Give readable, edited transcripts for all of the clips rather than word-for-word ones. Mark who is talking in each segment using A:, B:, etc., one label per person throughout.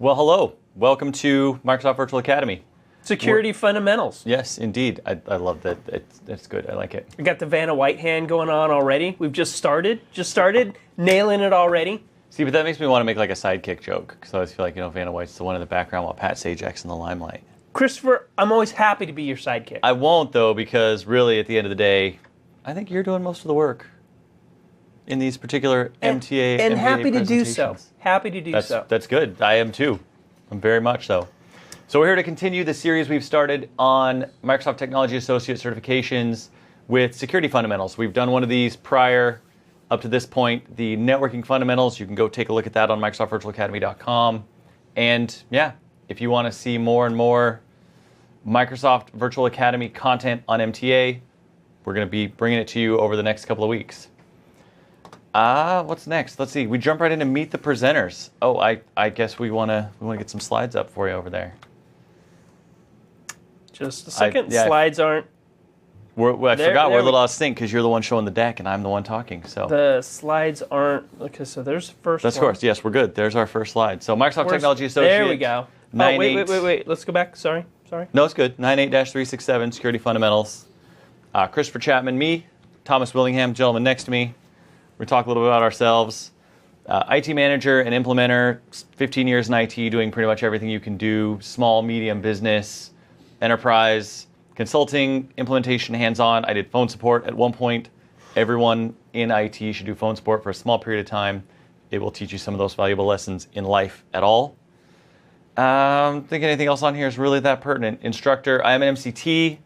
A: Well, hello. Welcome to Microsoft Virtual Academy.
B: Security fundamentals.
A: Yes, indeed. I love that. It's good. I like it.
B: We got the Vanna White hand going on already. We've just started nailing it already.
A: See, but that makes me want to make like a sidekick joke, because I always feel like, Vanna White's the one in the background while Pat Sajak's in the limelight.
B: Christopher, I'm always happy to be your sidekick.
A: I won't, though, because really, at the end of the day, I think you're doing most of the work in these particular MTA
B: and
A: MBA
B: happy to do so.
A: presentations.
B: Happy to do so.
A: That's good. I am too. I'm very much so. So we're here to continue the series we've started on Microsoft Technology Associate certifications with security fundamentals. We've done one of these prior up to this point, the networking fundamentals. You can go take a look at that on MicrosoftVirtualAcademy.com. And yeah, if you want to see more and more Microsoft Virtual Academy content on MTA, we're going to be bringing it to you over the next couple of weeks. What's next? Let's see. We jump right into Meet the Presenters. Oh, I guess we want to get some slides up for you over there.
B: Just a second. Slides aren't.
A: I forgot we're a little out of sync because you're the one showing the deck and I'm the one talking. So
B: the slides aren't. Okay, so there's the first.
A: That's of course. Yes, we're good. There's our first slide. So Microsoft Technology Associate.
B: There we go. Oh, wait. Let's go back. Sorry.
A: No, it's good. 98-367 Security Fundamentals. Christopher Chapman, me, Thomas Willingham, gentleman next to me. We talk a little bit about ourselves. IT manager and implementer, 15 years in IT, doing pretty much everything you can do. Small, medium business, enterprise, consulting, implementation, hands-on. I did phone support at one point. Everyone in IT should do phone support for a small period of time. It will teach you some of those valuable lessons in life at all. Think anything else on here is really that pertinent. Instructor, I am an MCT.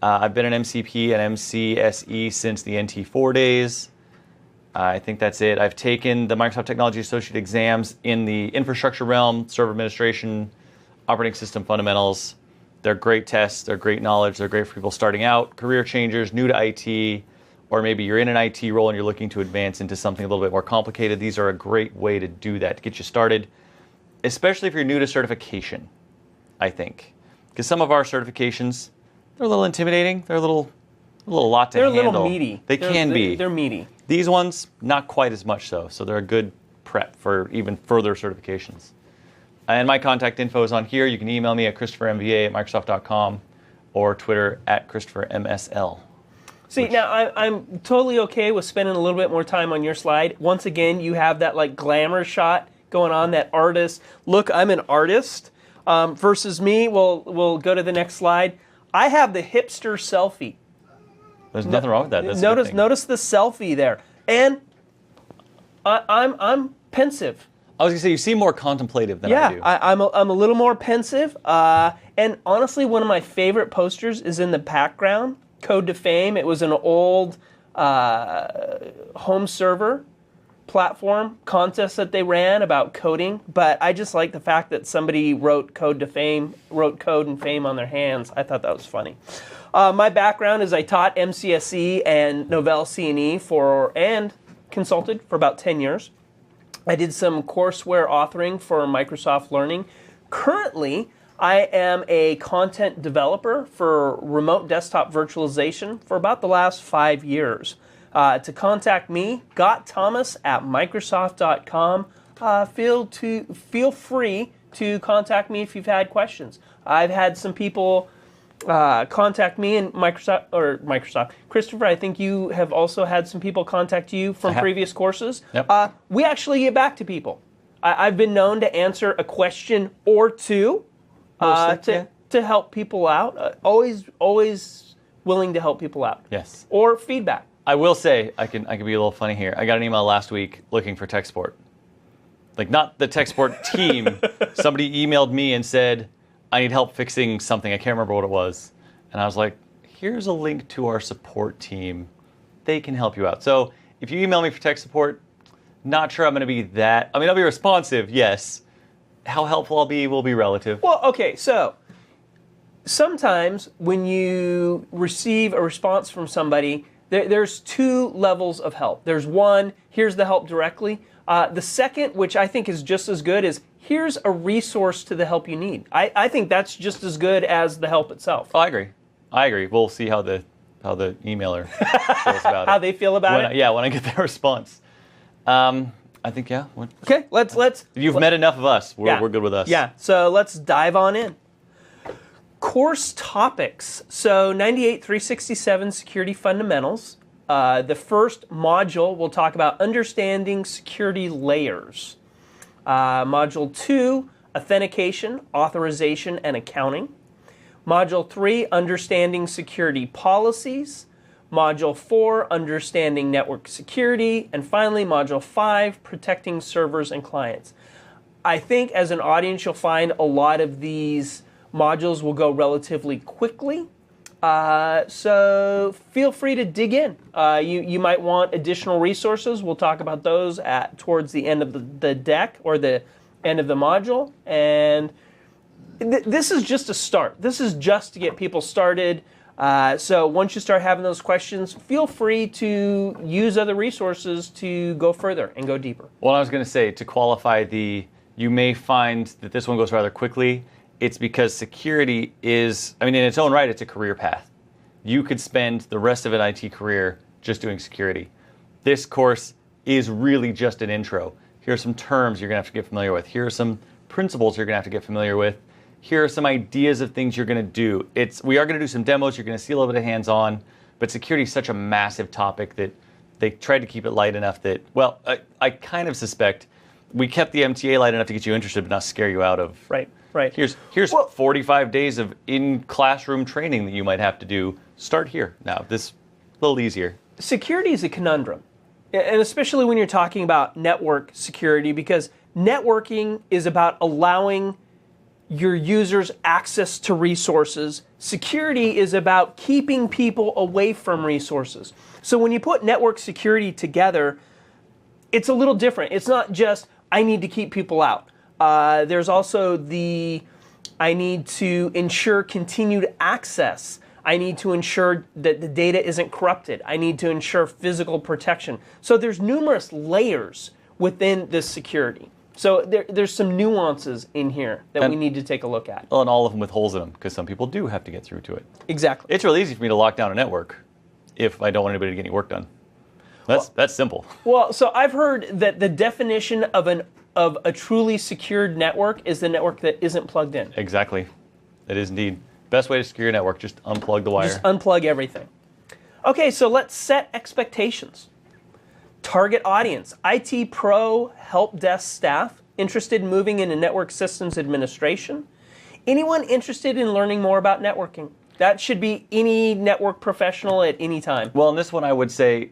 A: I've been an MCP and MCSE since the NT4 days. I think that's it. I've taken the Microsoft Technology Associate exams in the infrastructure realm, server administration, operating system fundamentals. They're great tests. They're great knowledge. They're great for people starting out, career changers, new to IT, or maybe you're in an IT role and you're looking to advance into something a little bit more complicated. These are a great way to do that, to get you started, especially if you're new to certification, I think. Because some of our certifications, they're a little intimidating. They're a little lot to handle.
B: They're a little meaty.
A: They can be.
B: They're meaty.
A: These ones, not quite as much so. So they're a good prep for even further certifications. And my contact info is on here. You can email me at ChristopherMVA@Microsoft.com or Twitter at ChristopherMSL.
B: See, now I'm totally okay with spending a little bit more time on your slide. Once again, you have that like glamour shot going on, that artist. Look, I'm an artist. Versus me, we'll go to the next slide. I have the hipster selfie.
A: There's nothing wrong with that. That's
B: notice the selfie there, and I'm pensive.
A: I was gonna say you seem more contemplative than I do.
B: I'm a little more pensive, and honestly, one of my favorite posters is in the background. Code to Fame. It was an old home server platform contest that they ran about coding, but I just like the fact that somebody wrote code and fame on their hands. I thought that was funny. My background is I taught MCSE and Novell C&E and consulted for about 10 years. I did some courseware authoring for Microsoft Learning. Currently, I am a content developer for remote desktop virtualization for about the last 5 years. To contact me, gotthomas@Microsoft.com. Feel free to contact me if you've had questions. I've had some people contact me and Microsoft. Christopher, I think you have also had some people contact you from previous courses.
A: Yep.
B: We actually get back to people. I've been known to answer a question or two to help people out. Always willing to help people out.
A: Yes.
B: Or feedback.
A: I will say, I can be a little funny here. I got an email last week looking for tech support. Like, not the tech support team. Somebody emailed me and said, I need help fixing something. I can't remember what it was. And I was like, here's a link to our support team. They can help you out. So if you email me for tech support, not sure I'm going to be that. I mean, I'll be responsive, yes. How helpful I'll be will be relative.
B: Well, okay, so sometimes when you receive a response from somebody, there's two levels of help. There's one, here's the help directly. The second, which I think is just as good, is here's a resource to the help you need. I think that's just as good as the help itself.
A: Oh, I agree. We'll see how the emailer feels about it.
B: How they feel about it?
A: Yeah, when I get their response. I think, yeah.
B: Okay, let's.
A: You've met enough of us. We're good with us.
B: Yeah, so let's dive on in. Course topics. So 98.367 Security Fundamentals. The first module will talk about understanding security layers. Module 2, authentication, authorization, and accounting. Module 3, understanding security policies. Module 4, understanding network security. And finally, Module 5, protecting servers and clients. I think as an audience, you'll find a lot of these modules will go relatively quickly. So feel free to dig in. You might want additional resources. We'll talk about those towards the end of the deck or the end of the module. And this is just a start. This is just to get people started. So once you start having those questions, feel free to use other resources to go further and go deeper.
A: Well, I was going to say, to qualify you may find that this one goes rather quickly. It's because security is, in its own right, it's a career path. You could spend the rest of an IT career just doing security. This course is really just an intro. Here are some terms you're going to have to get familiar with. Here are some principles you're going to have to get familiar with. Here are some ideas of things you're going to do. We are going to do some demos. You're going to see a little bit of hands-on, but security is such a massive topic that they tried to keep it light enough that, well, I kind of suspect we kept the MTA light enough to get you interested, but not scare you out of.
B: Right.
A: Here's 45 days of in-classroom training that you might have to do. Start here. Now, this a little easier.
B: Security is a conundrum, and especially when you're talking about network security, because networking is about allowing your users access to resources. Security is about keeping people away from resources. So when you put network security together, it's a little different. It's not just, I need to keep people out. There's also I need to ensure continued access. I need to ensure that the data isn't corrupted. I need to ensure physical protection. So there's numerous layers within this security. So there's some nuances in here that we need to take a look at.
A: Well, and all of them with holes in them, because some people do have to get through to it.
B: Exactly.
A: It's really easy for me to lock down a network if I don't want anybody to get any work done. That's simple.
B: Well, so I've heard that the definition of a truly secured network is the network that isn't plugged in.
A: Exactly. It is indeed. Best way to secure your network, just unplug the wire.
B: Just unplug everything. Okay, so let's set expectations. Target audience, IT pro help desk staff interested in moving into network systems administration. Anyone interested in learning more about networking? That should be any network professional at any time.
A: Well, in this one I would say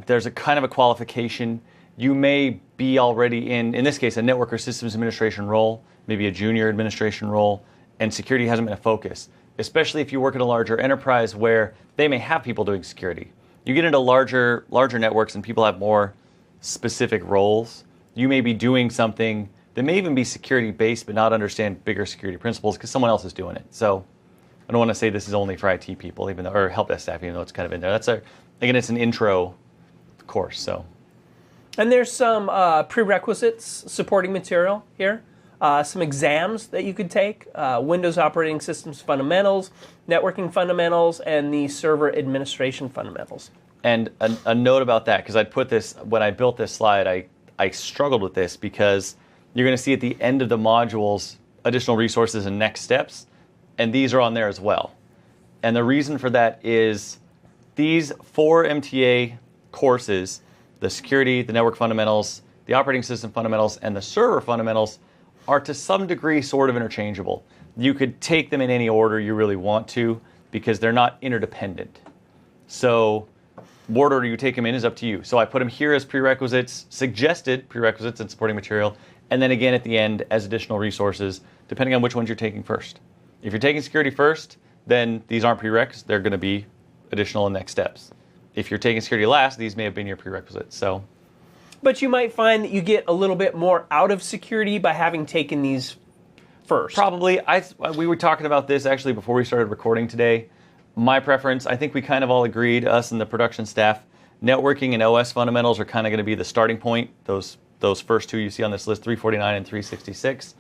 A: there's a kind of a qualification. You may be already in this case, a network or systems administration role, maybe a junior administration role, and security hasn't been a focus, especially if you work in a larger enterprise where they may have people doing security. You get into larger networks and people have more specific roles. You may be doing something that may even be security-based but not understand bigger security principles because someone else is doing it. So I don't want to say this is only for IT people, or help desk staff, even though it's kind of in there. Again, it's an intro course. So.
B: And there's some prerequisites supporting material here. Some exams that you could take, Windows Operating Systems Fundamentals, Networking Fundamentals, and the Server Administration Fundamentals.
A: And a note about that, because I'd put this, when I built this slide, I struggled with this because you're going to see at the end of the modules additional resources and next steps, and these are on there as well. And the reason for that is these 4 MTA courses, the security, the network fundamentals, the operating system fundamentals, and the server fundamentals, are to some degree sort of interchangeable. You could take them in any order you really want to because they're not interdependent. So what order you take them in is up to you. So I put them here as prerequisites, suggested prerequisites and supporting material, and then again at the end as additional resources, depending on which ones you're taking first. If you're taking security first, then these aren't prereqs, they're going to be additional and next steps. If you're taking security last, these may have been your prerequisites. So.
B: But you might find that you get a little bit more out of security by having taken these first.
A: Probably. We were talking about this actually before we started recording today. My preference, I think we kind of all agreed, us and the production staff, networking and OS fundamentals are kind of going to be the starting point. Those first 2 you see on this list, 349 and 366.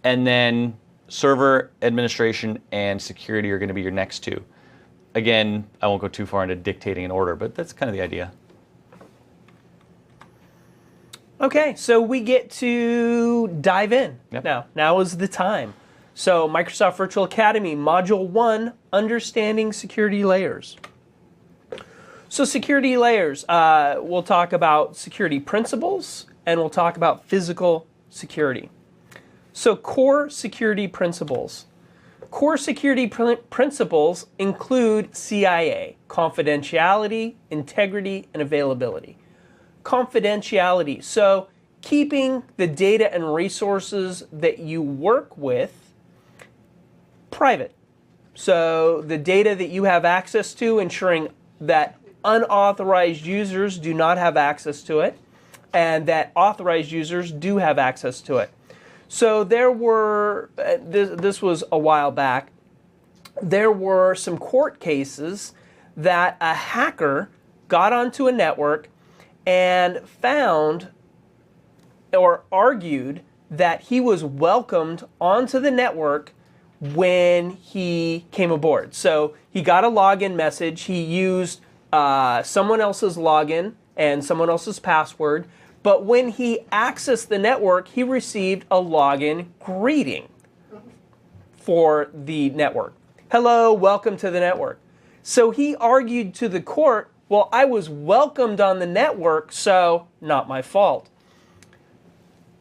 A: And then server administration and security are going to be your next 2. Again, I won't go too far into dictating an order, but that's kind of the idea.
B: Okay, so we get to dive in.
A: Yep.
B: Now is the time. So Microsoft Virtual Academy, Module 1, Understanding Security Layers. So security layers, we'll talk about security principles, and we'll talk about physical security. So core security principles. Core security principles include CIA, confidentiality, integrity, and availability. Confidentiality, so keeping the data and resources that you work with private. So the data that you have access to, ensuring that unauthorized users do not have access to it, and that authorized users do have access to it. So there were, this was a while back, there were some court cases that a hacker got onto a network and found or argued that he was welcomed onto the network when he came aboard. So he got a login message, he used someone else's login and someone else's password, but when he accessed the network, he received a login greeting for the network. Hello, welcome to the network. So he argued to the court, well, I was welcomed on the network, so not my fault.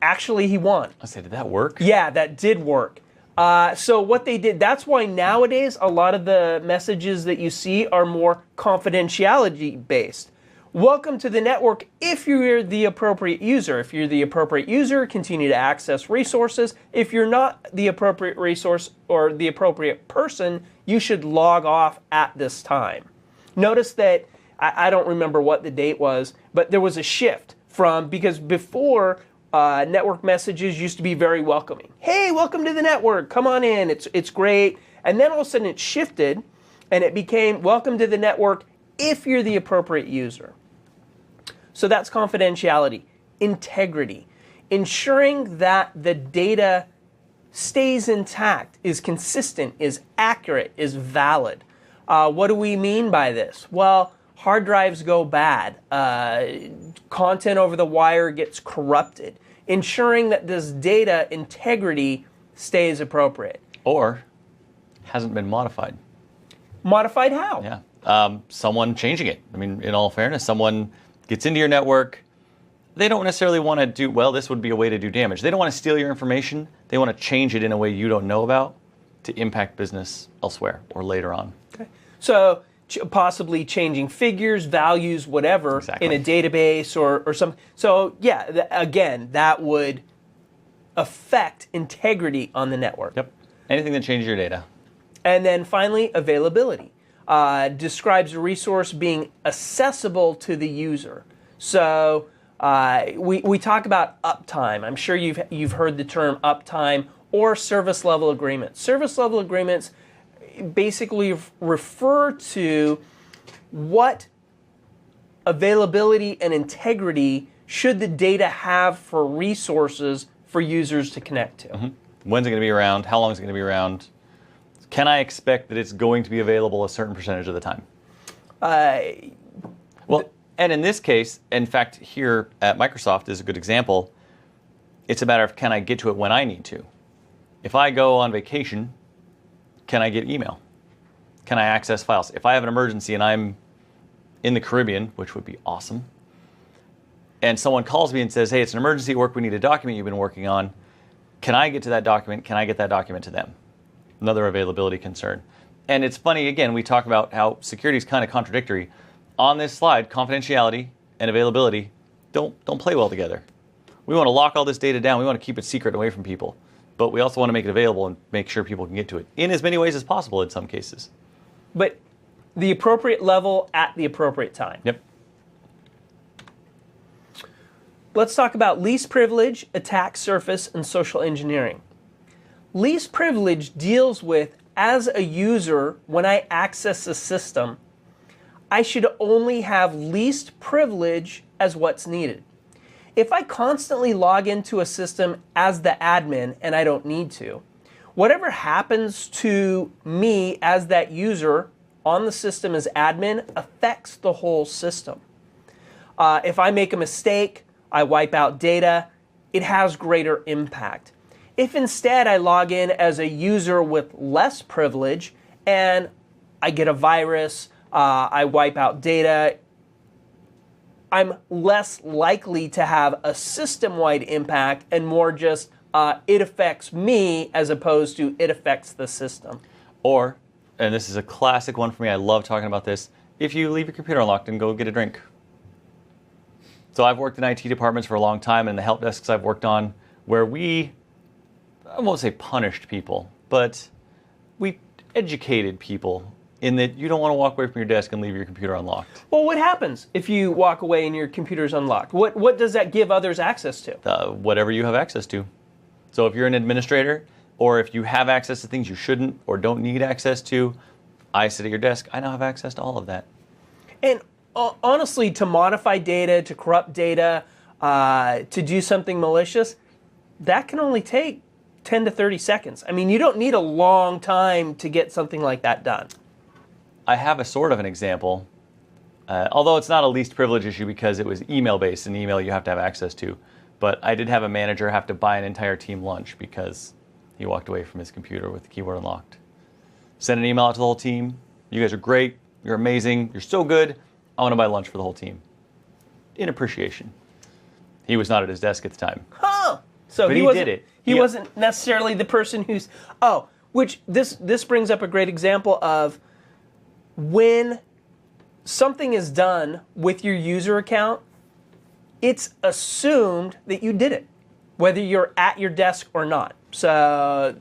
B: Actually, he won.
A: I said, did that work?
B: Yeah, that did work. So what they did, that's why nowadays a lot of the messages that you see are more confidentiality based. Welcome to the network if you're the appropriate user. If you're the appropriate user, continue to access resources. If you're not the appropriate resource or the appropriate person, you should log off at this time. Notice that, I don't remember what the date was, but there was a shift from, because before, network messages used to be very welcoming. Hey, welcome to the network. Come on in. It's great. And then all of a sudden it shifted and it became welcome to the network if you're the appropriate user. So that's confidentiality. Integrity. Ensuring that the data stays intact, is consistent, is accurate, is valid. What do we mean by this? Well, hard drives go bad. Content over the wire gets corrupted. Ensuring that this data integrity stays appropriate.
A: Or hasn't been modified.
B: Modified how?
A: Yeah. Someone changing it. I mean, in all fairness, someone gets into your network. They don't necessarily want to do, well, this would be a way to do damage. They don't want to steal your information. They want to change it in a way you don't know about to impact business elsewhere or later on.
B: Okay. So possibly changing figures, values, whatever,
A: Exactly.
B: in a database or something. So yeah, again, that would affect integrity on the network.
A: Yep. Anything that changes your data.
B: And then finally, availability. Describes a resource being accessible to the user. So we talk about uptime. I'm sure you've heard the term uptime or service level agreements. Service level agreements basically refer to what availability and integrity should the data have for resources for users to connect to.
A: Mm-hmm. When's it going to be around? How long is it going to be around? Can I expect that it's going to be available a certain percentage of the time? Well, and in this case, in fact, here at Microsoft is a good example. It's a matter of, can I get to it when I need to? If I go on vacation, can I get email? Can I access files? If I have an emergency and I'm in the Caribbean, which would be awesome, and someone calls me and says, hey, it's an emergency at work, we need a document you've been working on, can I get to that document? Can I get that document to them? Another availability concern. And it's funny, again, we talk about how security is kind of contradictory. On this slide, confidentiality and availability don't play well together. We want to lock all this data down. We want to keep it secret away from people. But we also want to make it available and make sure people can get to it in as many ways as possible in some cases.
B: But the appropriate level at the appropriate time.
A: Yep.
B: Let's talk about least privilege, attack surface, and social engineering. Least privilege deals with, as a user, when I access a system, I should only have least privilege as what's needed. If I constantly log into a system as the admin and I don't need to, whatever happens to me as that user on the system as admin affects the whole system. If I make a mistake I wipe out data, it has greater impact. If instead I log in as a user with less privilege and I get a virus, I wipe out data, I'm less likely to have a system-wide impact and more just it affects me as opposed to it affects the system.
A: Or, and this is a classic one for me, I love talking about this, if you leave your computer unlocked and go get a drink. So I've worked in IT departments for a long time, and the help desks I've worked on, where we, I won't say punished people, but we educated people in that you don't want to walk away from your desk and leave your computer unlocked.
B: Well, what happens if you walk away and your computer's unlocked? What does that give others access to?
A: Whatever you have access to. So if you're an administrator, or if you have access to things you shouldn't or don't need access to, I sit at your desk, I now have access to all of that.
B: And honestly, to modify data, to corrupt data, to do something malicious, that can only take 10 to 30 seconds. I mean, you don't need a long time to get something like that done.
A: I have a sort of an example, although it's not a least privilege issue because it was email-based, and email you have to have access to. But I did have a manager have to buy an entire team lunch because he walked away from his computer with the keyboard unlocked. Sent an email out to the whole team. You guys are great. You're amazing. You're so good. I want to buy lunch for the whole team. In appreciation. He was not at his desk at the time.
B: Huh. So
A: But
B: he
A: he did it.
B: He
A: He-
B: wasn't necessarily the person who's which this brings up a great example of when something is done with your user account, it's assumed that you did it, whether you're at your desk or not. So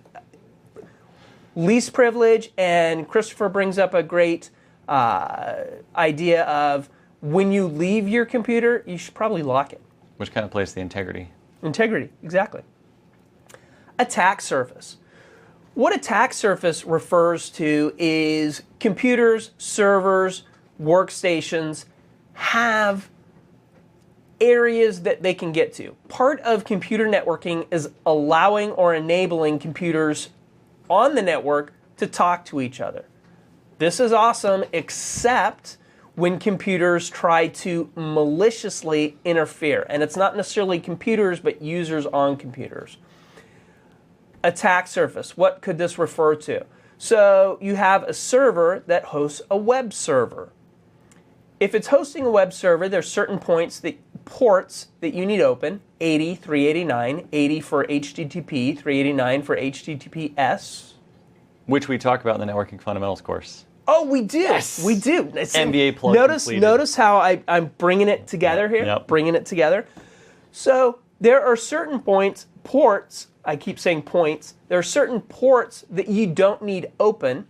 B: least privilege, and Christopher brings up a great idea of when you leave your computer, you should probably lock it.
A: Which kind of plays the integrity.
B: Integrity, exactly. Attack surface. What attack surface refers to is computers, servers, workstations have areas that they can get to. Part of computer networking is allowing or enabling computers on the network to talk to each other. This is awesome, except when computers try to maliciously interfere. And it's not necessarily computers, but users on computers. Attack surface, what could this refer to? So you have a server that hosts a web server. If it's hosting a web server, there's certain ports that you need open, 80, 389, 80 for HTTP, 389 for HTTPS.
A: Which we talk about in the Networking Fundamentals course.
B: Oh, we do.
A: Yes.
B: We do. It's,
A: MBA plug completed.
B: Notice how I'm bringing it together here.
A: Yep.
B: Bringing it together. So there are certain ports. I keep saying points. There are certain ports that you don't need open,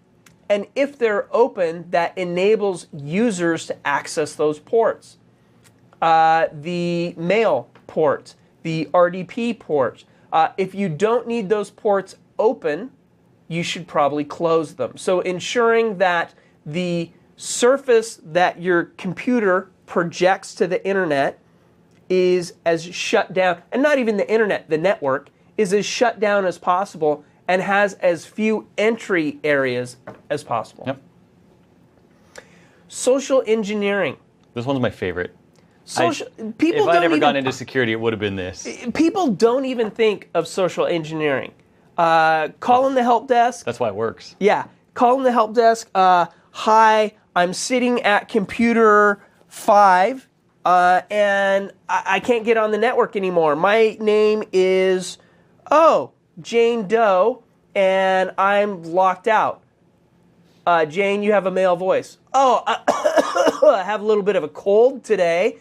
B: and if they're open, that enables users to access those ports. The mail port, the RDP port. If you don't need those ports open, you should probably close them. So ensuring that the surface that your computer projects to the internet is as shut down, and not even the internet, the network, is as shut down as possible and has as few entry areas as possible.
A: Yep.
B: Social engineering.
A: This one's my favorite.
B: People
A: If
B: don't
A: I'd ever
B: even
A: gone into security, it would have been this.
B: people don't even think of social engineering. Calling the help desk.
A: That's why it works.
B: Yeah, calling the help desk. Hi, I'm sitting at computer 5, and I can't get on the network anymore. My name is Jane Doe, and I'm locked out. Jane, you have a male voice. I have a little bit of a cold today,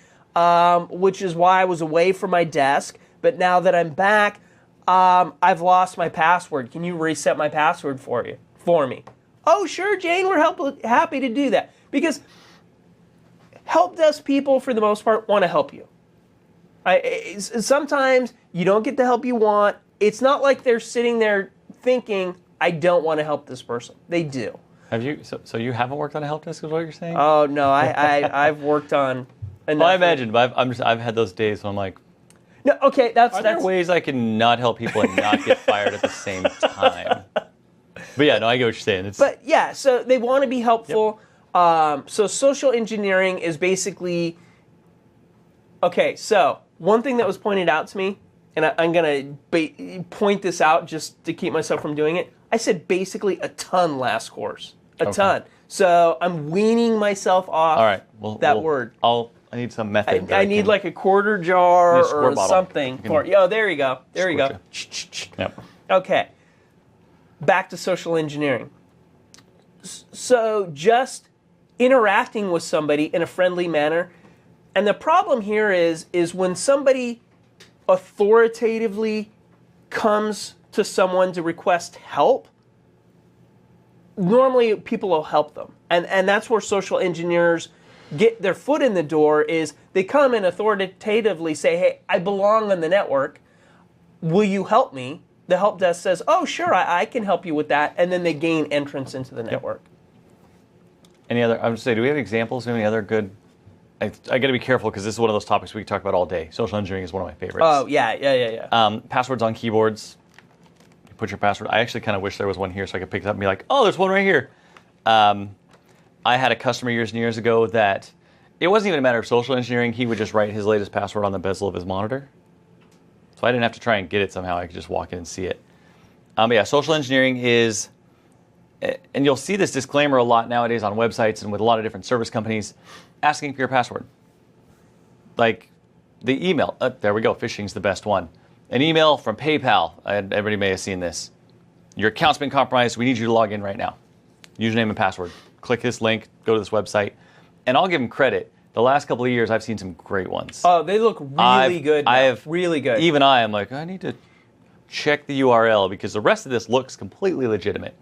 B: which is why I was away from my desk. But now that I'm back, I've lost my password. Can you reset my password for me? Oh, sure, Jane, we're happy to do that. Because help desk people, for the most part, want to help you. Sometimes you don't get the help you want. It's not like they're sitting there thinking, I don't want to help this person. They do.
A: Have you? So you haven't worked on a help desk, is what you're saying?
B: Oh, no, I've worked on enough.
A: Well, I imagine, but I've had those days when I'm like,
B: No, okay,
A: are there ways I can not help people and not get fired at the same time? But yeah, no, I get what you're saying.
B: But yeah, so they want to be helpful. Yep. So social engineering is basically, okay, so one thing that was pointed out to me, and I'm going to point this out just to keep myself from doing it. I said basically a ton last course. A ton. So I'm weaning myself off
A: All right. Well,
B: that word.
A: I need some method.
B: I need like a quarter jar
A: Need a squirt
B: or
A: bottle.
B: something. Oh, there you go. There you go.
A: Yep.
B: Okay. Back to social engineering. So just interacting with somebody in a friendly manner. And the problem here is when somebody authoritatively comes to someone to request help, normally people will help them. And that's where social engineers get their foot in the door is they come and authoritatively say, hey, I belong on the network. Will you help me? The help desk says, oh, sure, I can help you with that. And then they gain entrance into the network.
A: Any other, I would say, do we have examples of any other good, I got to be careful because this is one of those topics we can talk about all day. Social engineering is one of my favorites.
B: Oh, yeah.
A: Passwords on keyboards. You put your password. I actually kind of wish there was one here so I could pick it up and be like, oh, there's one right here. I had a customer years and years ago that it wasn't even a matter of social engineering. He would just write his latest password on the bezel of his monitor. So I didn't have to try and get it somehow. I could just walk in and see it. But yeah, social engineering is, and you'll see this disclaimer a lot nowadays on websites and with a lot of different service companies, asking for your password. Like the email. There we go. Phishing's the best one. An email from PayPal. Everybody may have seen this. Your account's been compromised. We need you to log in right now. Username and password. Click this link. Go to this website. And I'll give them credit. The last couple of years, I've seen some great ones.
B: Oh, they look really good now. Really good.
A: Even I am like, I need to check the URL because the rest of this looks completely legitimate.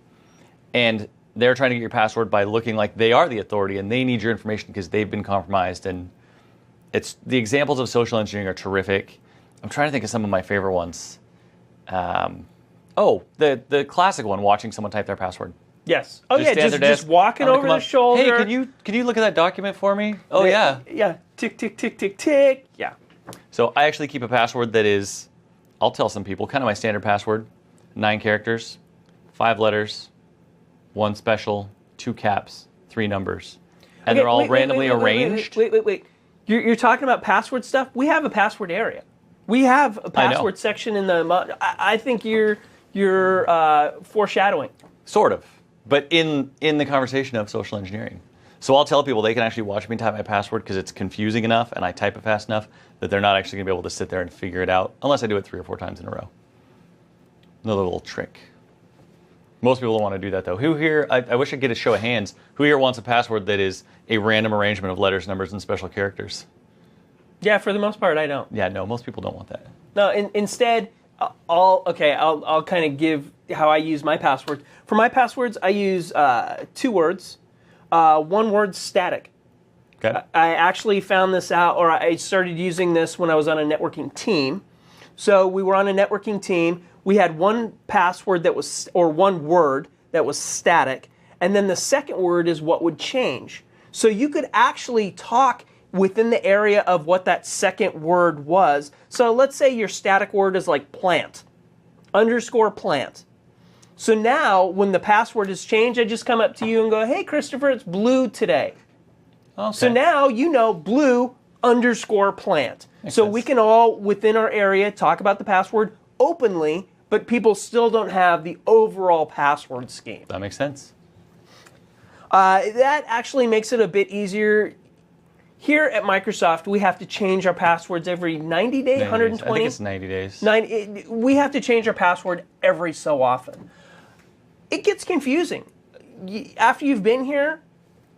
A: And they're trying to get your password by looking like they are the authority and they need your information because they've been compromised. And it's the examples of social engineering are terrific. I'm trying to think of some of my favorite ones. The classic one, watching someone type their password.
B: Yes. Oh, just walking over the shoulder.
A: Hey, can you look at that document for me? Oh, yeah.
B: Yeah. Tick, tick, tick, tick, tick. Yeah.
A: So I actually keep a password that is, I'll tell some people, kind of my standard password. 9 characters, 5 letters, 1 special, 2 caps, 3 numbers. And they're all randomly arranged.
B: Wait. You're talking about password stuff? We have a password area. We have a password section in the... I think you're foreshadowing.
A: Sort of. But in the conversation of social engineering. So I'll tell people they can actually watch me type my password because it's confusing enough and I type it fast enough that they're not actually going to be able to sit there and figure it out unless I do it 3 or 4 times in a row. Another little trick. Most people don't want to do that though. Who here, I wish I could get a show of hands, who here wants a password that is a random arrangement of letters, numbers, and special characters?
B: Yeah, for the most part, I don't.
A: Yeah, no, most people don't want that.
B: No, instead, I'll kind of give how I use my password. For my passwords, I use 2 words. 1 word, static.
A: Okay.
B: I actually found this out, or I started using this when I was on a networking team. So we were on a networking team. We had 1 password that was, or 1 word that was static, and then the second word is what would change. So you could actually talk within the area of what that second word was. So let's say your static word is like plant, _plant. So now when the password is changed, I just come up to you and go, hey, Christopher, it's blue today.
A: Okay.
B: So now you know blue _plant.
A: Makes
B: so
A: sense.
B: we can all, within our area, talk about the password openly, but people still don't have the overall password scheme.
A: That makes sense.
B: That actually makes it a bit easier. Here at Microsoft, we have to change our passwords every 90 days, 120?
A: I think it's 90 days.
B: We have to change our password every so often. It gets confusing. After you've been here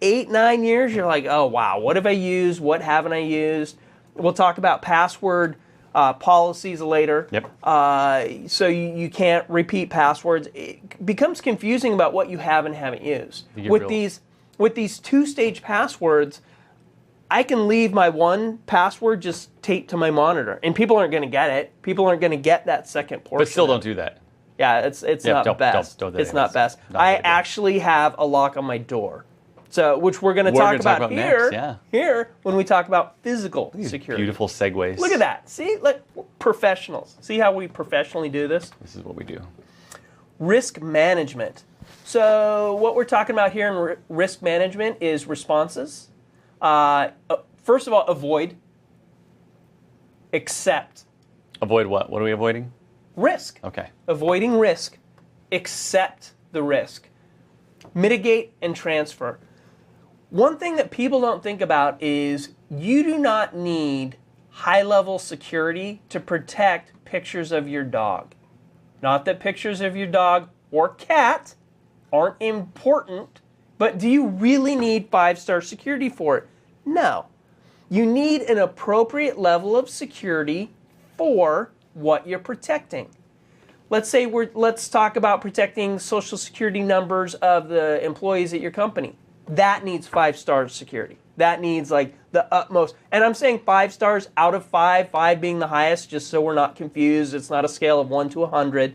B: 8, 9 years, you're like, oh, wow, what have I used? What haven't I used? We'll talk about password policies later.
A: Yep.
B: So you can't repeat passwords. It becomes confusing about what you have and haven't used. With these 2-stage passwords, I can leave my 1 password just taped to my monitor, and people aren't going to get it. People aren't going to get that second portion.
A: But still don't do that.
B: Yeah, it's not best.
A: Don't
B: it's not best. I actually have a lock on my door, so which we're going to talk about here.
A: Next, yeah.
B: Here when we talk about physical security.
A: Beautiful segues.
B: Look at that. See, look, professionals. See how we professionally do this?
A: This is what we do.
B: Risk management. So what we're talking about here in risk management is responses. First of all, avoid. Accept
A: Avoid what? What are we avoiding?
B: risk.
A: Okay.
B: Avoiding risk. Accept the risk. Mitigate and transfer. One thing that people don't think about is you do not need high-level security to protect pictures of your dog. Not that pictures of your dog or cat aren't important, but do you really need 5-star security for it? No. You need an appropriate level of security for what you're protecting. Let's talk about protecting social security numbers of the employees at your company. That needs 5-star security. That needs like the utmost. And I'm saying 5 stars out of 5, 5 being the highest, just so we're not confused. It's not a scale of 1 to 100.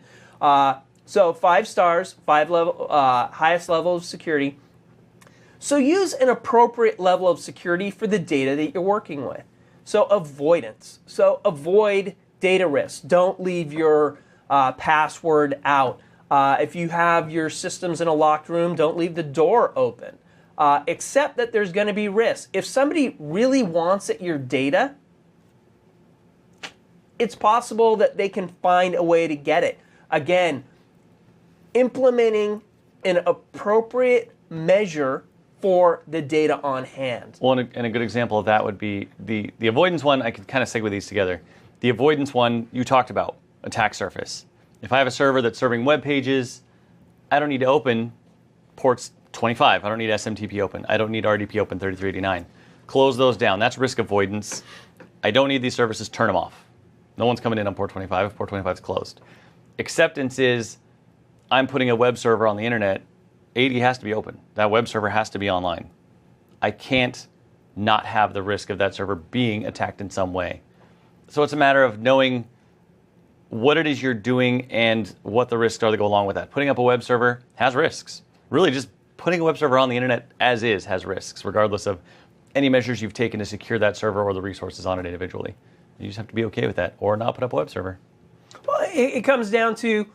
B: So 5 stars, highest level of security. So use an appropriate level of security for the data that you're working with. So avoidance. So avoid data risks. Don't leave your password out. If you have your systems in a locked room, don't leave the door open. Accept that there's going to be risks. If somebody really wants your data, it's possible that they can find a way to get it. Again, implementing an appropriate measure for the data on hand.
A: Well, and a good example of that would be the avoidance one. I could kind of segue these together. The avoidance one, you talked about, attack surface. If I have a server that's serving web pages, I don't need to open ports 25. I don't need SMTP open. I don't need RDP open 3389. Close those down. That's risk avoidance. I don't need these services. Turn them off. No one's coming in on port 25 if port 25 is closed. Acceptance is I'm putting a web server on the internet. AD has to be open. That web server has to be online. I can't not have the risk of that server being attacked in some way. So it's a matter of knowing what it is you're doing and what the risks are that go along with that. Putting up a web server has risks. Really, just putting a web server on the internet as is has risks, regardless of any measures you've taken to secure that server or the resources on it individually. You just have to be okay with that, or not put up a web server.
B: Well, it comes down to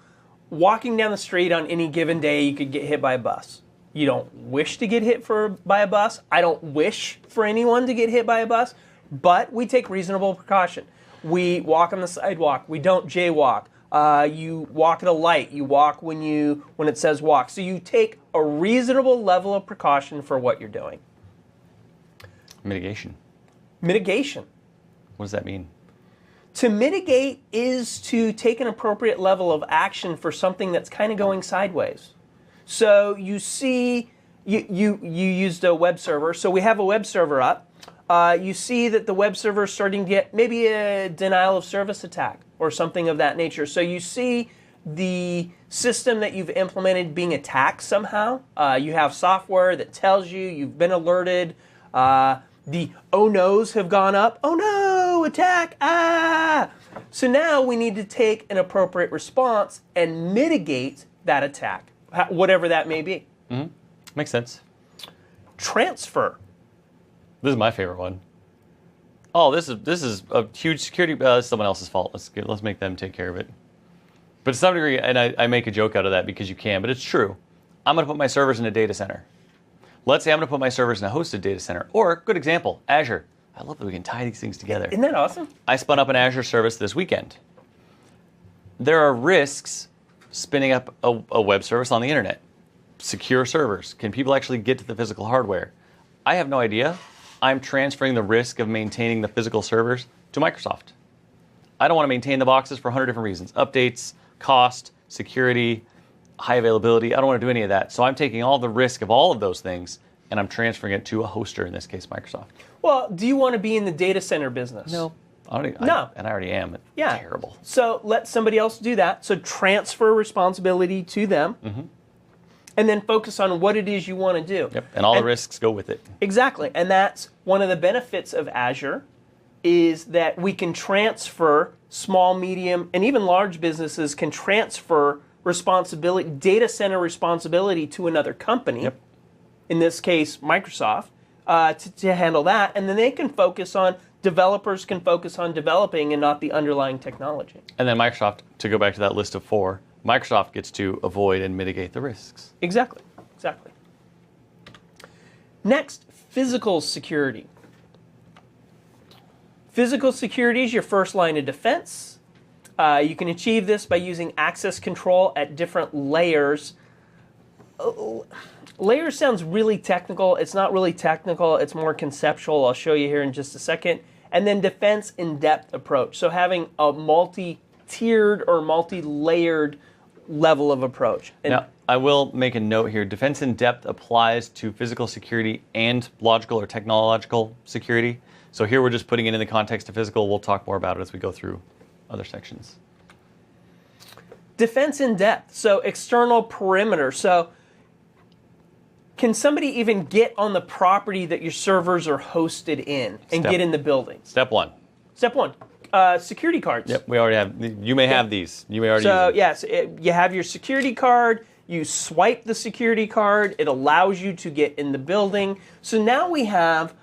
B: walking down the street on any given day, you could get hit by a bus. You don't wish to get hit by a bus. I don't wish for anyone to get hit by a bus, but we take reasonable precaution. We walk on the sidewalk. We don't jaywalk. You walk at a light. You walk when it says walk. So you take a reasonable level of precaution for what you're doing.
A: Mitigation.
B: Mitigation.
A: What does that mean?
B: To mitigate is to take an appropriate level of action for something that's kind of going sideways. So you see, you used a web server. So we have a web server up. You see that the web server is starting to get maybe a denial of service attack or something of that nature. So you see the system that you've implemented being attacked somehow. You have software that tells you've been alerted. The oh no's have gone up. Oh no, attack, ah! So now we need to take an appropriate response and mitigate that attack, whatever that may be.
A: Mm-hmm. Makes sense.
B: Transfer.
A: This is my favorite one. Oh, this is a huge security. It's someone else's fault. Let's make them take care of it. But to some degree, and I make a joke out of that because you can, but it's true. I'm going to put my servers in a data center. Let's say I'm going to put my servers in a hosted data center. Or, good example, Azure. I love that we can tie these things together.
B: Isn't that awesome?
A: I spun up an Azure service this weekend. There are risks spinning up a web service on the internet. Secure servers. Can people actually get to the physical hardware? I have no idea. I'm transferring the risk of maintaining the physical servers to Microsoft. I don't want to maintain the boxes for 100 different reasons. Updates, cost, security, high availability. I don't want to do any of that. So I'm taking all the risk of all of those things and I'm transferring it to a hoster, in this case, Microsoft.
B: Well, do you want to be in the data center business?
A: No.
B: No.
A: And I already am. It's terrible.
B: So let somebody else do that. So transfer responsibility to them. Mm-hmm. And then focus on what it is you want to do.
A: Yep. And all the risks go with it.
B: Exactly. And that's one of the benefits of Azure is that we can transfer small, medium, and even large businesses can transfer responsibility, data center responsibility to another company.
A: Yep.
B: In this case, Microsoft, to handle that. And then they can focus on, developers can focus on developing and not the underlying technology.
A: And then Microsoft, to go back to that list of 4, Microsoft gets to avoid and mitigate the risks.
B: Exactly. Next, physical security. Physical security is your first line of defense. You can achieve this by using access control at different layers. Layers sounds really technical. It's not really technical. It's more conceptual. I'll show you here in just a second. And then defense in-depth approach. So having a multi-tiered or multi-layered level of approach. And
A: now, I will make a note here. Defense in depth applies to physical security and logical or technological security. So here we're just putting it in the context of physical. We'll talk more about it as we go through other sections.
B: defense in depth. So external perimeter. So can somebody even get on the property that your servers are hosted in and get in the building?
A: Step one.
B: Step one. Security cards.
A: Yep, we already have. You may have these. You may already use them.
B: Yes, you have your security card. You swipe the security card. It allows you to get in the building. So now we have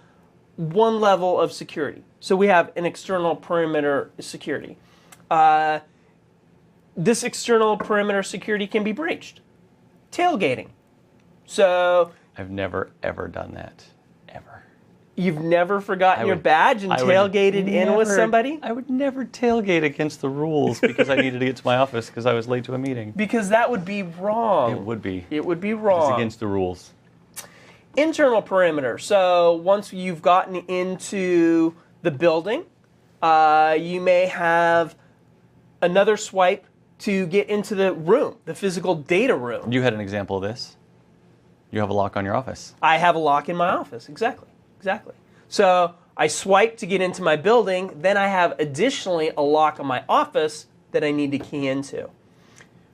B: one level of security. So we have an external perimeter security. This external perimeter security can be breached. Tailgating. So
A: I've never, ever done that. Ever.
B: You've never forgotten your badge and tailgated in with somebody?
A: I would never tailgate against the rules because I needed to get to my office because I was late to a meeting.
B: Because that would be wrong.
A: It would be.
B: It would be wrong.
A: It's against the rules.
B: Internal perimeter. So once you've gotten into the building, you may have another swipe to get into the room, the physical data room.
A: You had an example of this. You have a lock on your office.
B: I have a lock in my office, exactly. So I swipe to get into my building, then I have additionally a lock on my office that I need to key into.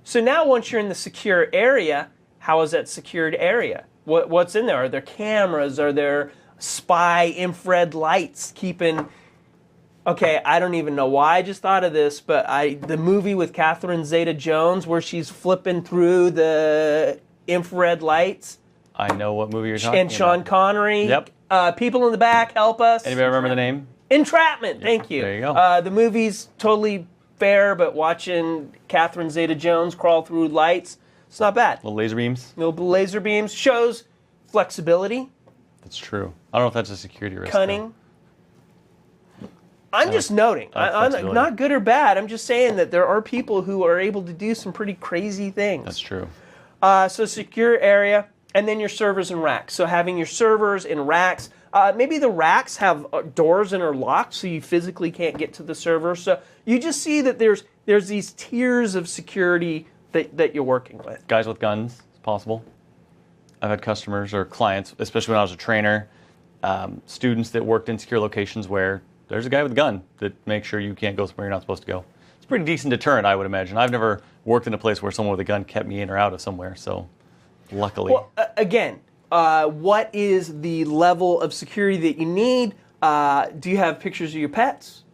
B: So now once you're in the secure area, how is that secured area? What's in there? Are there cameras? Are there spy infrared lights keeping... Okay, I don't even know why I just thought of this, but the movie with Catherine Zeta-Jones where she's flipping through the infrared lights.
A: I know what movie you're talking about.
B: And Sean Connery.
A: Yep.
B: People in the back, help us.
A: Anybody remember the name?
B: Entrapment, thank you.
A: There you go.
B: The movie's totally fair, but watching Catherine Zeta-Jones crawl through lights, it's not bad.
A: Little laser beams.
B: Little laser beams shows flexibility.
A: That's true. I don't know if that's a security risk.
B: Cunning. I'm just noting. I'm not good or bad. I'm just saying that there are people who are able to do some pretty crazy things.
A: That's true.
B: So secure area, and then your servers and racks. So having your servers in racks. Maybe the racks have doors and are locked, so you physically can't get to the server. So you just see that there's these tiers of security that you're working with.
A: Guys with guns, it's possible. I've had customers or clients, especially when I was a trainer, students that worked in secure locations where there's a guy with a gun that makes sure you can't go somewhere you're not supposed to go. It's a pretty decent deterrent, I would imagine. I've never worked in a place where someone with a gun kept me in or out of somewhere, so luckily.
B: Well, again, what is the level of security that you need? Do you have pictures of your pets?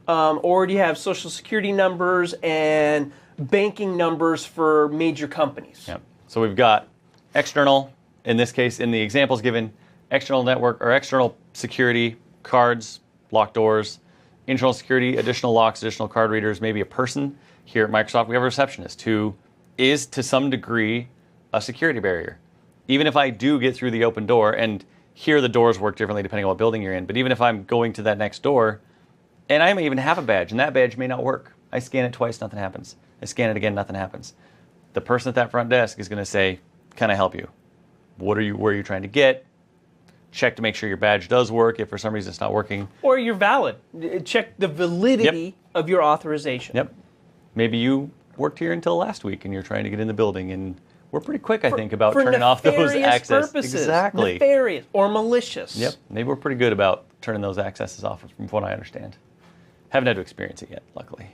B: Or do you have social security numbers and banking numbers for major companies?
A: Yep. So we've got external, in this case, in the examples given, external network or external security, cards, locked doors, internal security, additional locks, additional card readers, maybe a person. Here at Microsoft, we have a receptionist who is, to some degree, a security barrier. Even if I do get through the open door, and here the doors work differently depending on what building you're in, but even if I'm going to that next door, and I may even have a badge, and that badge may not work. I scan it twice, nothing happens. I scan it again, nothing happens. The person at that front desk is going to say, can I help you? Where are you trying to get? Check to make sure your badge does work if for some reason it's not working.
B: Or you're valid. Check the validity of your authorization.
A: Yep. Maybe you worked here until last week and you're trying to get in the building, and we're pretty quick, I think, about turning off those access.
B: Purposes.
A: Exactly.
B: Nefarious or malicious.
A: Yep. Maybe we're pretty good about turning those accesses off, from what I understand. Haven't had to experience it yet, luckily.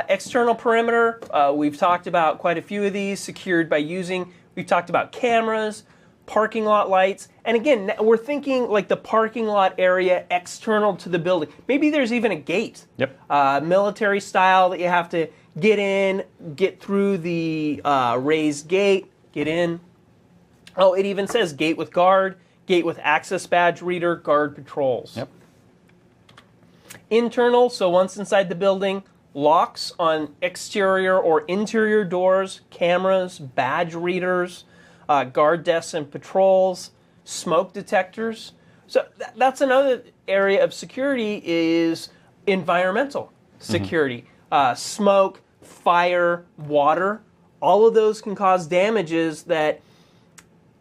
B: External perimeter, we've talked about quite a few of these, secured by using, we've talked about cameras, parking lot lights, and again, we're thinking like the parking lot area external to the building. Maybe there's even a gate, military style, that you have to get in, get through the raised gate, get in. Oh, it even says gate with guard, gate with access badge reader, guard patrols.
A: Yep.
B: Internal, so once inside the building, locks on exterior or interior doors, cameras, badge readers, guard desks and patrols, smoke detectors. So that's another area of security is environmental security. Smoke, fire, water, all of those can cause damages that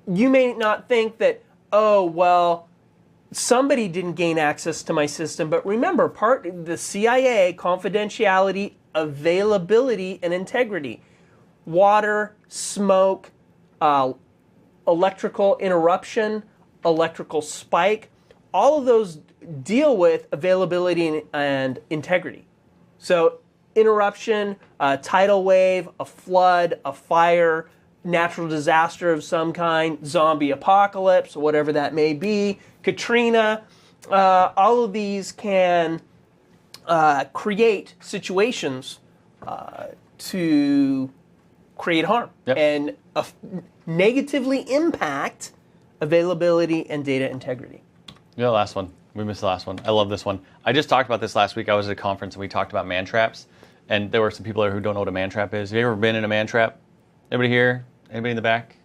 B: you may not think that, oh, well, somebody didn't gain access to my system. But remember, the CIA, confidentiality, availability, and integrity. Water, smoke, electrical interruption, electrical spike, all of those deal with availability and integrity. So interruption, a tidal wave, a flood, a fire, natural disaster of some kind, zombie apocalypse, whatever that may be, Katrina, all of these can create situations to create harm and negatively impact availability and data integrity.
A: Yeah, the last one. We missed the last one. I love this one. I just talked about this last week. I was at a conference and we talked about man traps. And there were some people there who don't know what a man trap is. Have you ever been in a man trap? Anybody here? Anybody in the back?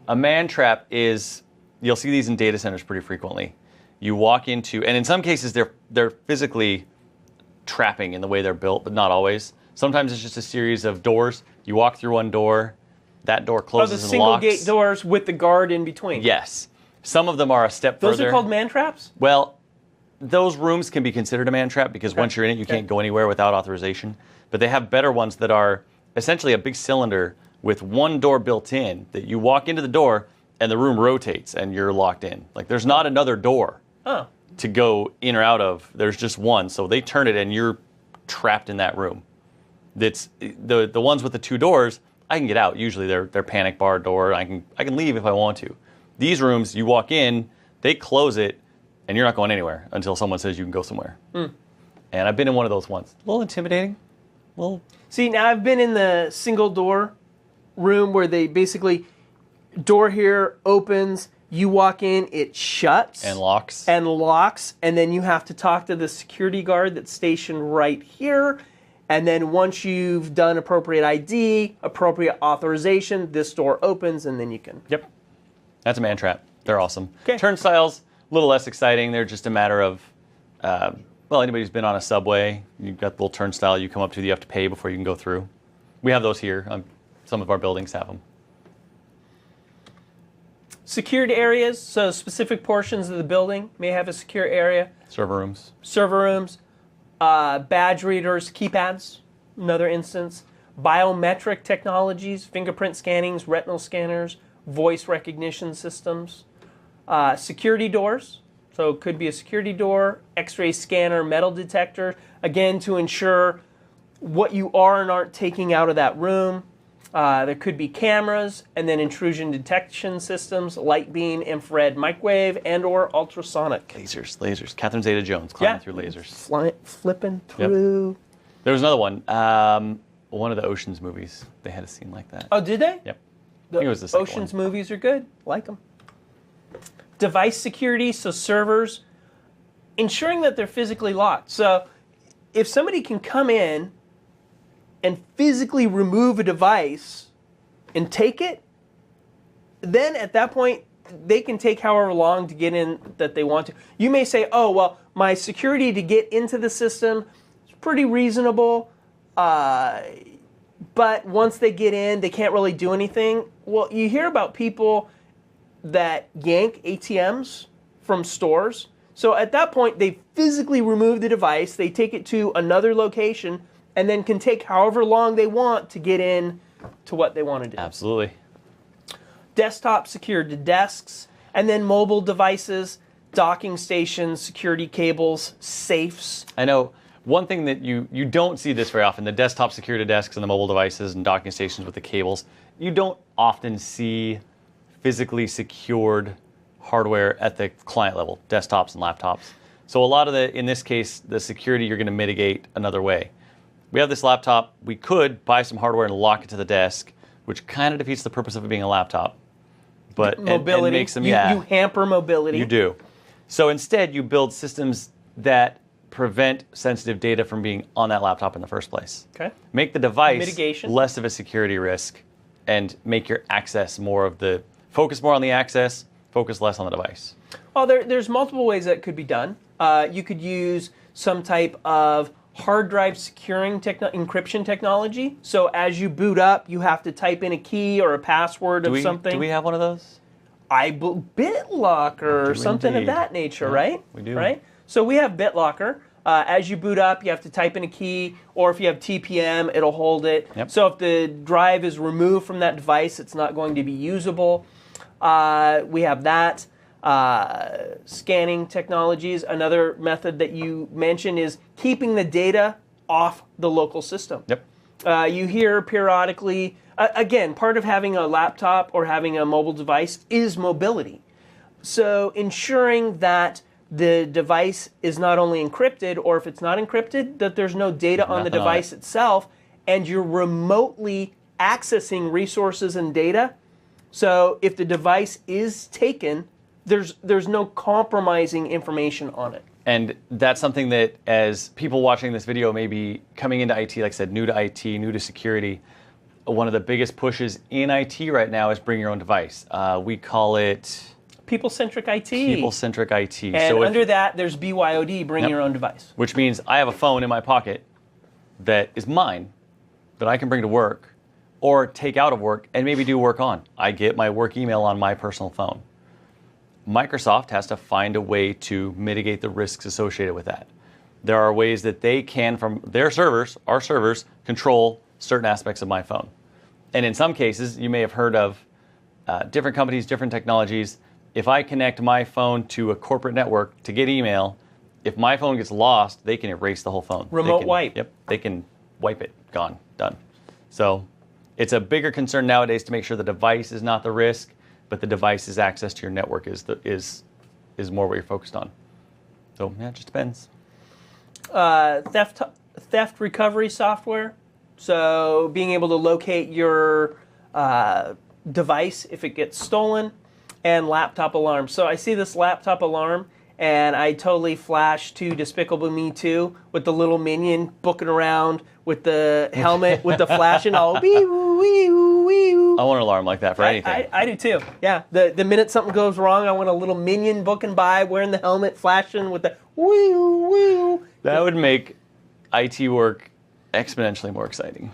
A: A man trap is, you'll see these in data centers pretty frequently. You walk into, and in some cases they're physically trapping in the way they're built, but not always. Sometimes it's just a series of doors. You walk through one door, that door closes and locks.
B: The single gate doors with the guard in between.
A: Yes. Some of them are a step further.
B: Those are called man traps?
A: Well, those rooms can be considered a man trap because once you're in it, you can't go anywhere without authorization. But they have better ones that are essentially a big cylinder with one door built in that you walk into the door and the room rotates and you're locked in. Like there's not another door to go in or out of. There's just one. So they turn it and you're trapped in that room. That's the ones with the two doors. I can get out. Usually they're panic bar door. I can leave if I want to. These rooms, you walk in, they close it, and you're not going anywhere until someone says you can go somewhere. And I've been in one of those ones. A little intimidating.
B: See, now I've been in the single door room where they basically, door here opens, you walk in, it shuts.
A: And locks.
B: And then you have to talk to the security guard that's stationed right here. And then once you've done appropriate ID, appropriate authorization, this door opens and then you can.
A: Yep. That's a man trap. They're awesome.
B: Okay.
A: Turnstiles, a little less exciting. They're just a matter of, anybody who's been on a subway, you've got the little turnstile you come up to, you have to pay before you can go through. We have those here. Some of our buildings have them.
B: Secured areas, so specific portions of the building may have a secure area.
A: Server rooms.
B: Badge readers, keypads, another instance. Biometric technologies, fingerprint scannings, retinal scanners, voice recognition systems. Security doors, so it could be a security door, x-ray scanner, metal detector, again to ensure what you are and aren't taking out of that room. There could be cameras, and then intrusion detection systems, light beam, infrared, microwave, and or ultrasonic.
A: Lasers. Catherine Zeta-Jones climbing through lasers.
B: Flipping through.
A: Yep. There was another one. One of the Ocean's movies. They had a scene like that.
B: Oh, did they?
A: Yep.
B: The
A: I think it was the second
B: Ocean's
A: one.
B: movies are good. Like them. Device security, so servers, ensuring that they're physically locked. So if somebody can come in and physically remove a device and take it, then at that point, they can take however long to get in that they want to. You may say, oh, well, my security to get into the system is pretty reasonable, but once they get in, they can't really do anything. Well, you hear about people that yank ATMs from stores. So at that point, they physically remove the device, they take it to another location, and then can take however long they want to get in to what they want to do.
A: Absolutely.
B: Desktop secured to desks, and then mobile devices, docking stations, security cables, safes.
A: I know one thing that you don't see this very often, the desktop security desks and the mobile devices and docking stations with the cables, you don't often see physically secured hardware at the client level, desktops and laptops. So a lot of in this case, the security you're going to mitigate another way. We have this laptop. We could buy some hardware and lock it to the desk, which kind of defeats the purpose of it being a laptop. But
B: mobility,
A: and makes them,
B: you hamper mobility.
A: You do. So instead, you build systems that prevent sensitive data from being on that laptop in the first place.
B: Okay.
A: Make the device
B: Mitigation.
A: less of a security risk and make your access focus more on the access focus less on the device?
B: Well, there's multiple ways that could be done. You could use some type of hard drive securing encryption technology. So as you boot up, you have to type in a key or a password of something.
A: Do we have one of those?
B: BitLocker or something of that nature,
A: Yeah,
B: right?
A: we do.
B: Right? So we have BitLocker. As you boot up, you have to type in a key, or if you have TPM, it'll hold it.
A: Yep.
B: So if the drive is removed from that device, it's not going to be usable. We have that. Scanning technologies. Another method that you mentioned is keeping the data off the local system.
A: Yep.
B: You hear periodically, again, part of having a laptop or having a mobile device is mobility. So ensuring that the device is not only encrypted, or if it's not encrypted, that there's no data on the
A: Nothing on
B: device itself, and you're remotely accessing resources and data. So if the device is taken, there's no compromising information on it.
A: And that's something that, as people watching this video may be coming into IT, like I said, new to IT, new to security, one of the biggest pushes in IT right now is bring your own device. We call it
B: People-centric IT.
A: people-centric IT.
B: And
A: So
B: under that, there's BYOD, bring
A: Yep.
B: your own device.
A: which means I have a phone in my pocket that is mine, that I can bring to work or take out of work and maybe do work on. I get my work email on my personal phone. Microsoft has to find a way to mitigate the risks associated with that. There are ways that they can, from their servers, our servers, control certain aspects of my phone. And in some cases, you may have heard of different companies, different technologies. If I connect my phone to a corporate network to get email, if my phone gets lost, they can erase the whole phone.
B: Remote wipe.
A: Yep, they can wipe it, gone, done. So it's a bigger concern nowadays to make sure the device is not the risk, but the device's access to your network is more what you're focused on. So yeah, it just depends.
B: Theft recovery software. So being able to locate your device if it gets stolen, and laptop alarms. So I see this laptop alarm, and I totally flash to Despicable Me 2 with the little minion booking around with the helmet with the flashing all wee-oo, wee-oo, wee-oo.
A: I want an alarm like that for anything.
B: I do too. Yeah. The minute something goes wrong, I want a little minion booking by, wearing the helmet, flashing with the wee-oo, wee-oo.
A: That would make IT work exponentially more exciting.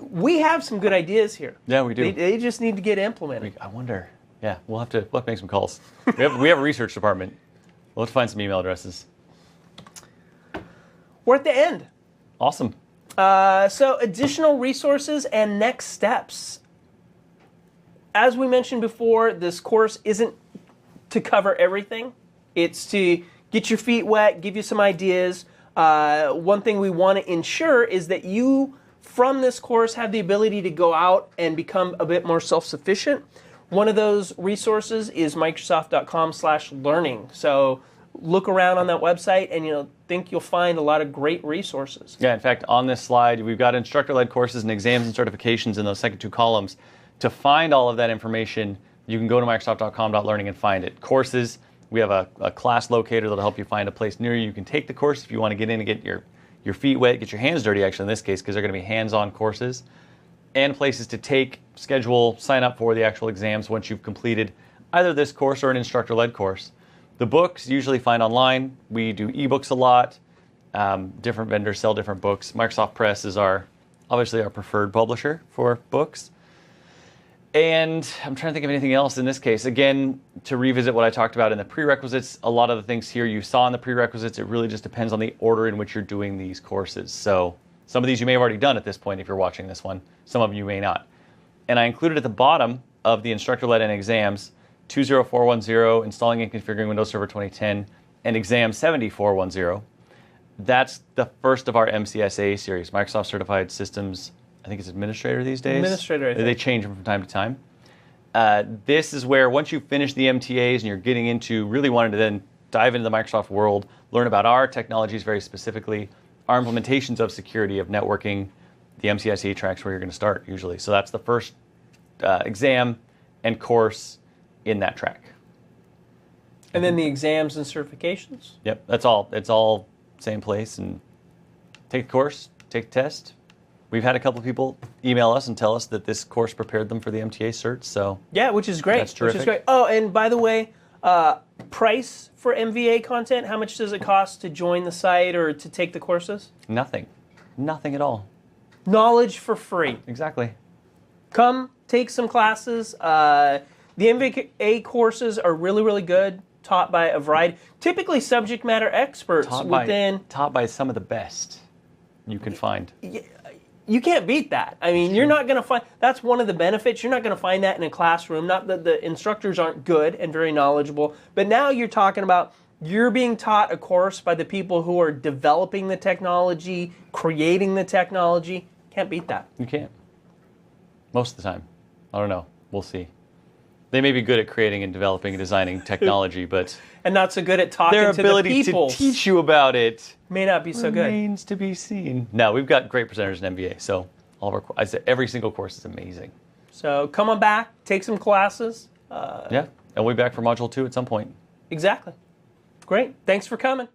B: We have some good ideas here.
A: Yeah, we do.
B: They just need to get implemented.
A: I wonder. Yeah, we'll have to make some calls. We have a research department. We'll have to find some email addresses.
B: We're at the end.
A: Awesome.
B: So additional resources and next steps. As we mentioned before, this course isn't to cover everything. It's to get your feet wet, give you some ideas. One thing we want to ensure is that you, from this course, have the ability to go out and become a bit more self-sufficient. One of those resources is Microsoft.com/learning. So look around on that website, and think you'll find a lot of great resources.
A: Yeah, in fact, on this slide, we've got instructor-led courses and exams and certifications in those second two columns. To find all of that information, you can go to Microsoft.com/learning and find it. Courses, we have a class locator that'll help you find a place near you. You can take the course if you want to get in and get your feet wet, get your hands dirty, actually, in this case, because they're going to be hands-on courses. And places to take, schedule, sign up for the actual exams once you've completed either this course or an instructor-led course. The books usually find online. We do ebooks a lot. Different vendors sell different books. Microsoft Press is obviously our preferred publisher for books. And I'm trying to think of anything else in this case. Again, to revisit what I talked about in the prerequisites, a lot of the things here you saw in the prerequisites, it really just depends on the order in which you're doing these courses. So some of these you may have already done at this point if you're watching this one. Some of you may not. And I included at the bottom of the instructor-led and exams 20410, installing and configuring Windows Server 2010, and exam 7410. That's the first of our MCSA series, Microsoft Certified Systems, I think it's Administrator these days.
B: Administrator, I think.
A: They change them from time to time. This is where once you finish the MTAs and you're getting into really wanting to then dive into the Microsoft world, learn about our technologies very specifically, our implementations of security, of networking, the MCSE tracks where you're going to start usually. So that's the first exam and course in that track.
B: And then the exams and certifications?
A: Yep, that's all. It's all same place. And take the course, take the test, we've had a couple of people email us and tell us that this course prepared them for the MTA cert. So
B: Yeah, which is great.
A: That's terrific.
B: Which is great. Oh, and by the way, price for MVA content, how much does it cost to join the site or to take the courses?
A: nothing at all.
B: Knowledge for free.
A: Exactly.
B: Come take some classes. The MVA courses are really, really good, taught by a variety, typically subject matter experts
A: Taught by some of the best you can find.
B: You can't beat that. I mean, you're not going to find, that's one of the benefits. You're not going to find that in a classroom. Not that the instructors aren't good and very knowledgeable, but now you're talking about you're being taught a course by the people who are developing the technology, creating the technology. Can't beat that.
A: You can't. Most of the time. I don't know. We'll see. They may be good at creating and developing and designing technology, but
B: And not so good at talking
A: their
B: to the
A: ability
B: people.
A: to teach you about it
B: May not be so good.
A: remains to be seen. No, we've got great presenters in MBA, so all of our, I said every single course is amazing.
B: So come on back, take some classes.
A: Yeah, and we'll be back for Module 2 at some point.
B: Exactly. Great. Thanks for coming.